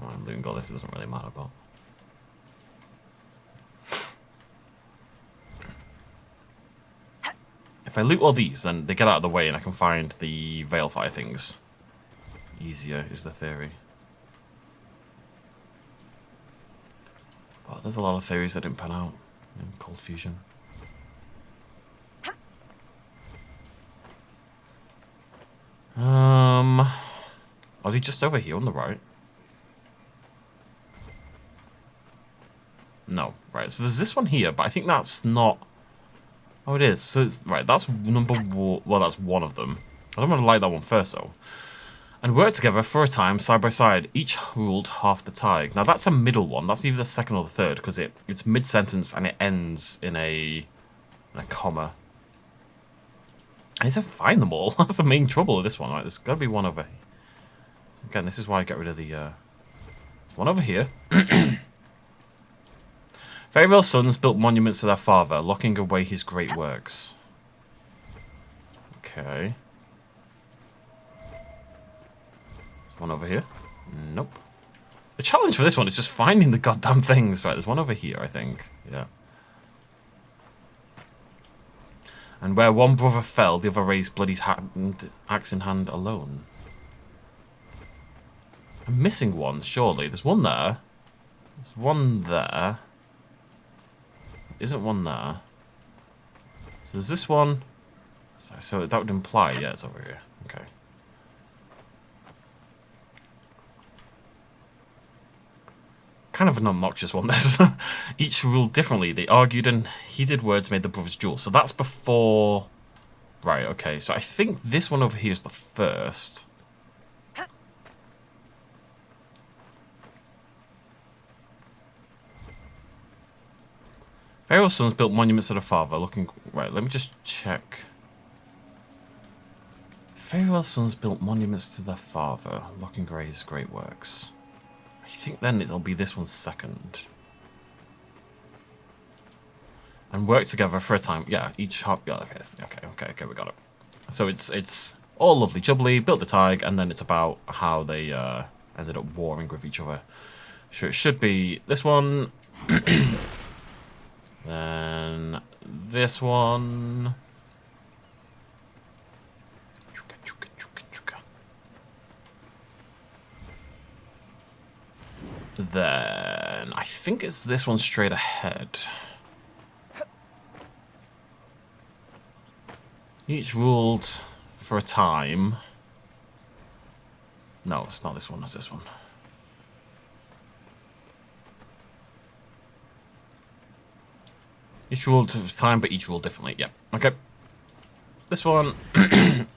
Oh, I'm looting all this, it doesn't really matter, but... If I loot all these, then they get out of the way and I can find the Veilfire things. Easier is the theory. But there's a lot of theories that didn't pan out in Cold Fusion. Are they just over here on the right? No, right, so there's this one here, but I think that's not... Oh, it is. So it's, right, that's number one. Well, that's one of them. I don't want to light that one first, though. And work together for a time, side by side. Each ruled half the tide. Now, that's a middle one. That's either the second or the third, because it's mid-sentence and it ends in a comma. I need to find them all. That's the main trouble with this one, right? There's got to be one over here. Again, this is why I get rid of the... There's one over here. Faeryl's sons built monuments to their father, locking away his great works. Okay. There's one over here. Nope. The challenge for this one is just finding the goddamn things. Right, there's one over here, I think. Yeah. And where one brother fell, the other raised bloodied axe in hand alone. I'm missing one, surely. There's one there. There's one there. Isn't one there. So there's this one. So that would imply, yeah, it's over here. Okay. Kind of an obnoxious one, this. Each ruled differently. They argued and heated words made the brothers duel. So that's before... Right, okay. So I think this one over here is the first. Faeryl's sons built monuments to their father, looking... Right, let me just check. Faeryl's sons built monuments to their father, looking Grey's great works. I think then it'll be this one's second. And work together for a time. Yeah, each half... Yeah, okay, we got it. So it's all lovely jubbly, built the tag, and then it's about how they ended up warring with each other. Sure, it should be this one... Then this one. Then I think it's this one straight ahead. Each ruled for a time. No, it's not this one, it's this one. Each rule to time, but each rule differently. Yep. Okay. This one.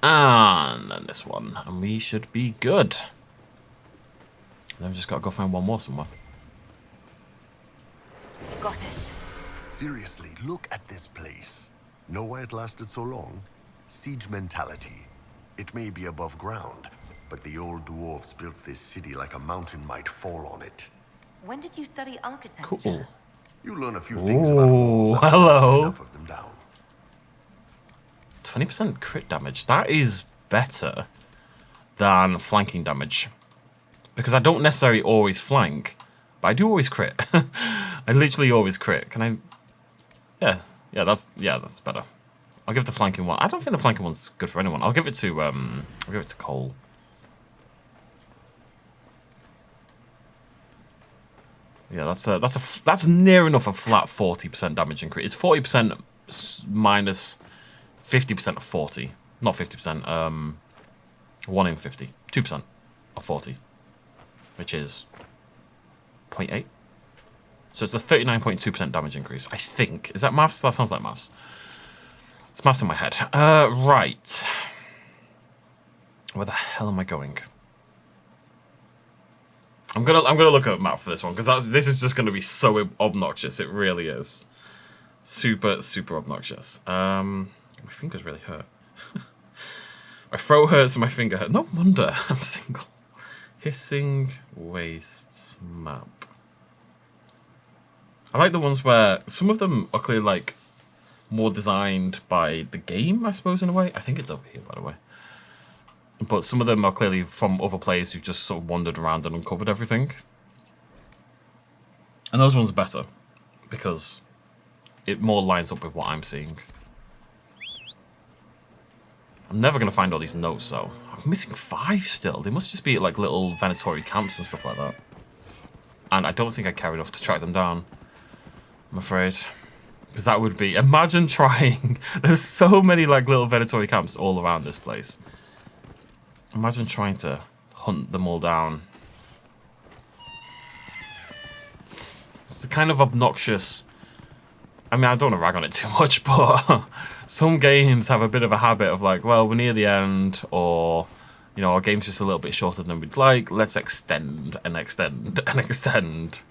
And then this one. And we should be good. Then we've just got to go find one more somewhere.
Got it.
Seriously, look at this place. Know why it lasted so long? Siege mentality. It may be above ground, but the old dwarves built this city like a mountain might fall on it.
When did you study architecture?
Cool.
You learn a few things about walls.
Hello.
Enough of them down.
20% crit damage. That is better than flanking damage. Because I don't necessarily always flank, but I do always crit. I literally always crit. Can I... Yeah, that's better. I'll give the flanking one. I don't think the flanking one's good for anyone. I'll give it to Cole. Yeah, that's near enough a flat 40% damage increase. It's 40% minus 50% of 40, not 50%. 1 in 50, 2% of 40, which is 0.8. So it's a 39.2% damage increase. I think. Is that maths? That sounds like maths. It's maths in my head. Right. Where the hell am I going? I'm gonna look at a map for this one because this is just gonna be so obnoxious. It really is. Super obnoxious. My fingers really hurt. My throat hurts and my finger hurts. No wonder I'm single. Hissing Wastes map. I like the ones where some of them are clearly like more designed by the game, I suppose, in a way. I think it's over here, by the way. But some of them are clearly from other players who've just sort of wandered around and uncovered everything. And those ones are better because it more lines up with what I'm seeing. I'm never going to find all these notes, though. I'm missing 5 still. They must just be like little Venatori camps and stuff like that. And I don't think I care enough to track them down, I'm afraid. Because that would be... Imagine trying... There's so many like little Venatori camps all around this place. Imagine trying to hunt them all down. It's the kind of obnoxious... I mean, I don't want to rag on it too much, but some games have a bit of a habit of like, well, we're near the end, or, you know, our game's just a little bit shorter than we'd like. Let's extend and extend and extend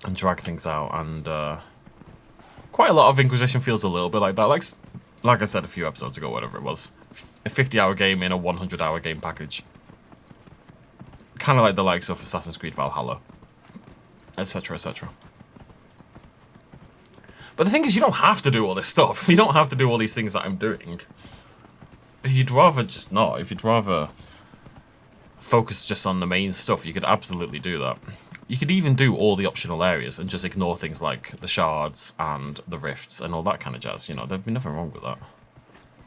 and drag things out. And quite a lot of Inquisition feels a little bit like that. Like I said a few episodes ago, whatever it was. A 50-hour game in a 100-hour game package. Kind of like the likes of Assassin's Creed Valhalla, etc., etc. But the thing is, you don't have to do all this stuff. You don't have to do all these things that I'm doing. If you'd rather just not, if you'd rather focus just on the main stuff, you could absolutely do that. You could even do all the optional areas and just ignore things like the shards and the rifts and all that kind of jazz. You know, there'd be nothing wrong with that.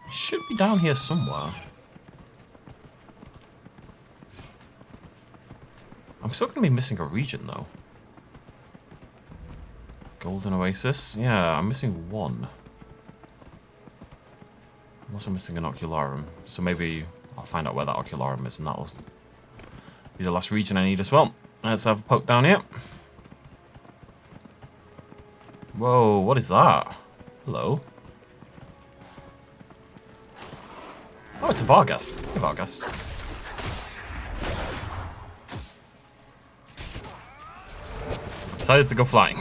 It should be down here somewhere. I'm still going to be missing a region, though. Golden Oasis? Yeah, I'm missing 1. I'm also missing an Ocularum. So maybe I'll find out where that Ocularum is, and that'll be the last region I need as well. Let's have a poke down here. Whoa, what is that? Hello. Oh, it's a Varghast. Hey, Varghast. Decided to go flying.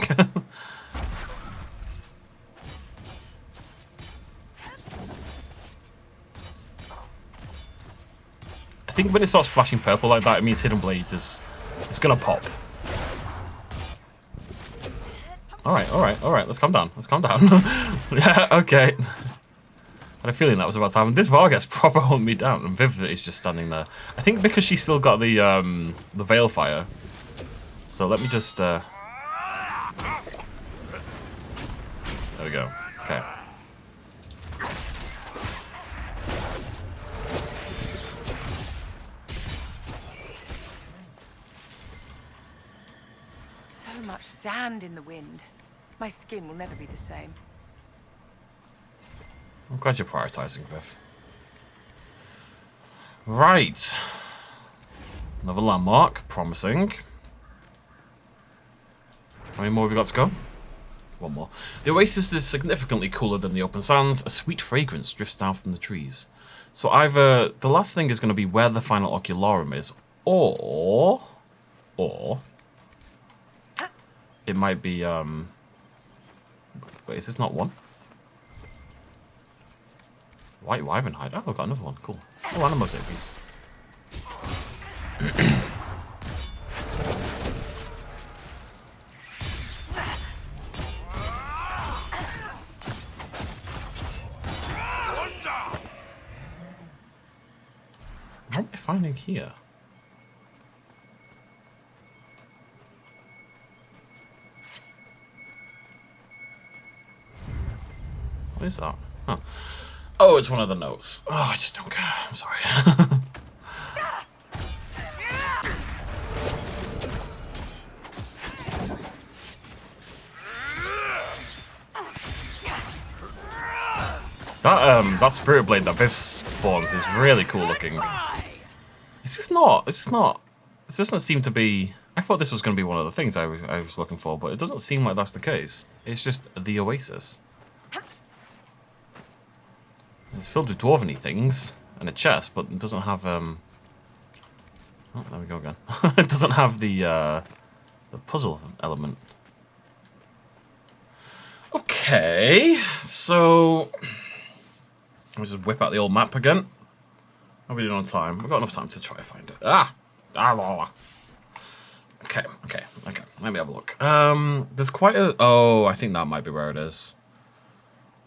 I think when it starts flashing purple like that, it means Hidden Blades is... It's gonna pop. Alright, let's calm down. Let's calm down. Yeah, okay. I had a feeling that was about to happen. This Varghast proper hunted me down, and Viv is just standing there. I think because she's still got the Veil Fire. So let me just... There we go. Okay.
So much sand in the wind. My skin will never be the same.
I'm glad you're prioritizing, Viv. Right. Another landmark. Promising. How many more have we got to go? 1 more. The oasis is significantly cooler than the open sands. A sweet fragrance drifts down from the trees. So either the last thing is going to be where the final Ocularum is, or it might be wait, is this not 1? White Wyvern hide. Oh, I've got another one. Cool. Oh, and a mosaic piece. What am I finding here? What is that? Huh. Oh, it's one of the notes. Oh, I just don't care. I'm sorry. That spirit blade that Viv spawns is really cool looking. It's just not. This doesn't seem to be. I thought this was going to be one of the things I was looking for, but it doesn't seem like that's the case. It's just the Oasis. It's filled with dwarven-y things and a chest, but it doesn't have Oh, there we go again. It doesn't have the puzzle element. Okay, so let me just whip out the old map again. How are we doing on time? We've got enough time to try to find it. Okay. Let me have a look. There's quite a. Oh, I think that might be where it is.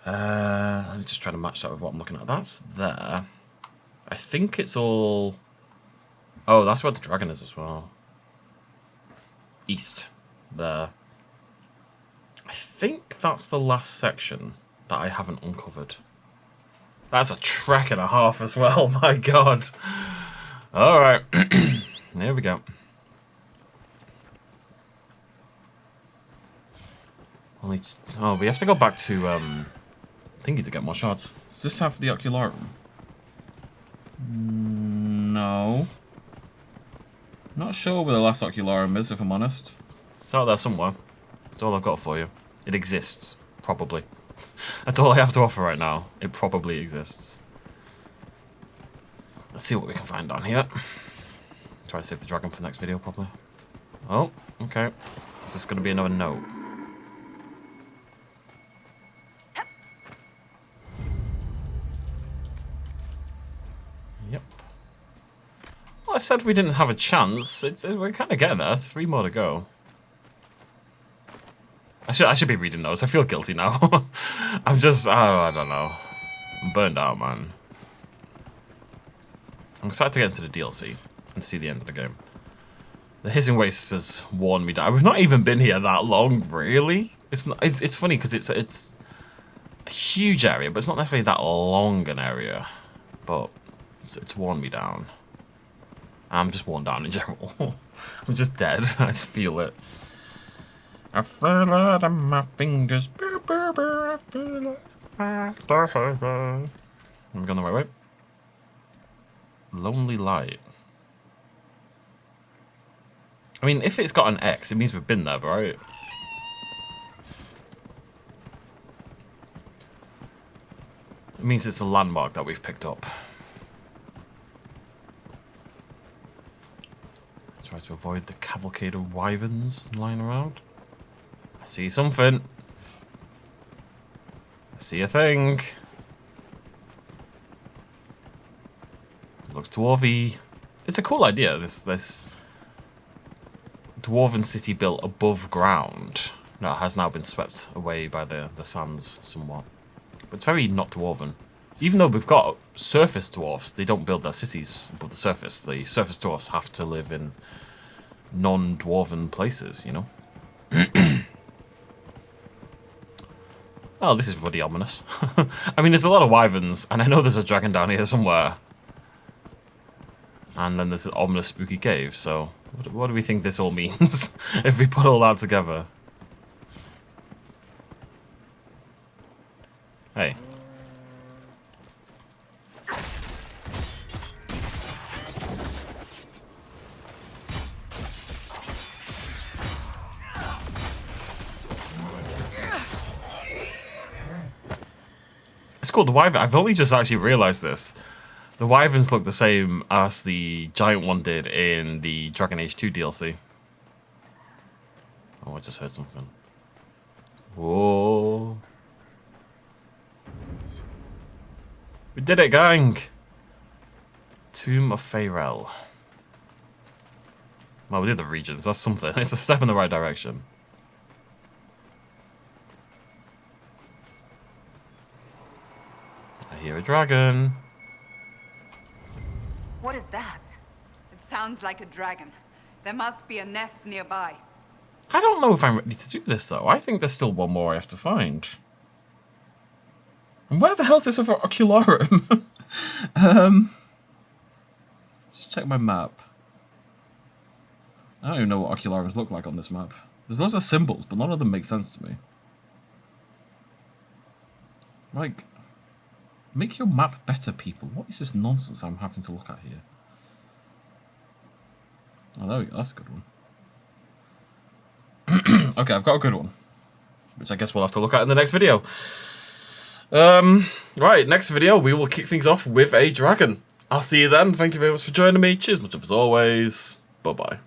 Let me just try to match that with what I'm looking at. That's there. I think it's all. Oh, that's where the dragon is as well. East. There. I think that's the last section that I haven't uncovered. That's a trek and a half as well, my god. Alright. Here we go. Oh, we have to go back to thingy to get more shots. Does this have the ocularum? No. Not sure where the last ocularum is, if I'm honest. It's out there somewhere. That's all I've got for you. It exists. Probably. That's all I have to offer right now. It probably exists. Let's see what we can find down here. Try to save the dragon for the next video, probably. Oh, okay. Is this going to be another note? Yep. Well, I said we didn't have a chance. We're kind of getting there. 3 more to go. I should be reading those. I feel guilty now. I'm just, I don't know. I'm burned out, man. I'm excited to get into the DLC and see the end of the game. The Hissing Waste has worn me down. We've not even been here that long, really. It's funny because it's a huge area, but it's not necessarily that long an area. But it's worn me down. I'm just worn down in general. I'm just dead. I feel it. I feel it in my fingers. I feel it. Am I going the right way? Lonely Light. I mean, if it's got an X, it means we've been there, right? It means it's a landmark that we've picked up. Try to avoid the cavalcade of wyverns lying around. I see something. I see a thing. It looks dwarvy. It's a cool idea, this dwarven city built above ground that has now been swept away by the sands somewhat. But it's very not dwarven. Even though we've got surface dwarfs, they don't build their cities above the surface. The surface dwarfs have to live in non-dwarven places, you know? Oh, this is really ominous. I mean, there's a lot of wyverns, and I know there's a dragon down here somewhere. And then there's an ominous, spooky cave, so what do we think this all means if we put all that together? Hey. It's called the wyvern. I've only just actually realised this. The wyverns look the same as the giant one did in the Dragon Age 2 DLC. Oh, I just heard something. Whoa. We did it, gang! Tomb of Faerel. Well, we did the regions. That's something. It's a step in the right direction. I hear a dragon.
What is that?
It sounds like a dragon. There must be a nest nearby.
I don't know if I'm ready to do this, though. I think there's still one more I have to find. And where the hell is this other ocularum? Just check my map. I don't even know what ocularums look like on this map. There's lots of symbols, but none of them make sense to me. Like, Make your map better, people. What is this nonsense I'm having to look at here? Oh, there we go. That's a good one. Okay, I've got a good one, which I guess we'll have to look at in the next video. Right, next video, we will kick things off with a dragon. I'll see you then. Thank you very much for joining me. Cheers, much as always. Bye-bye.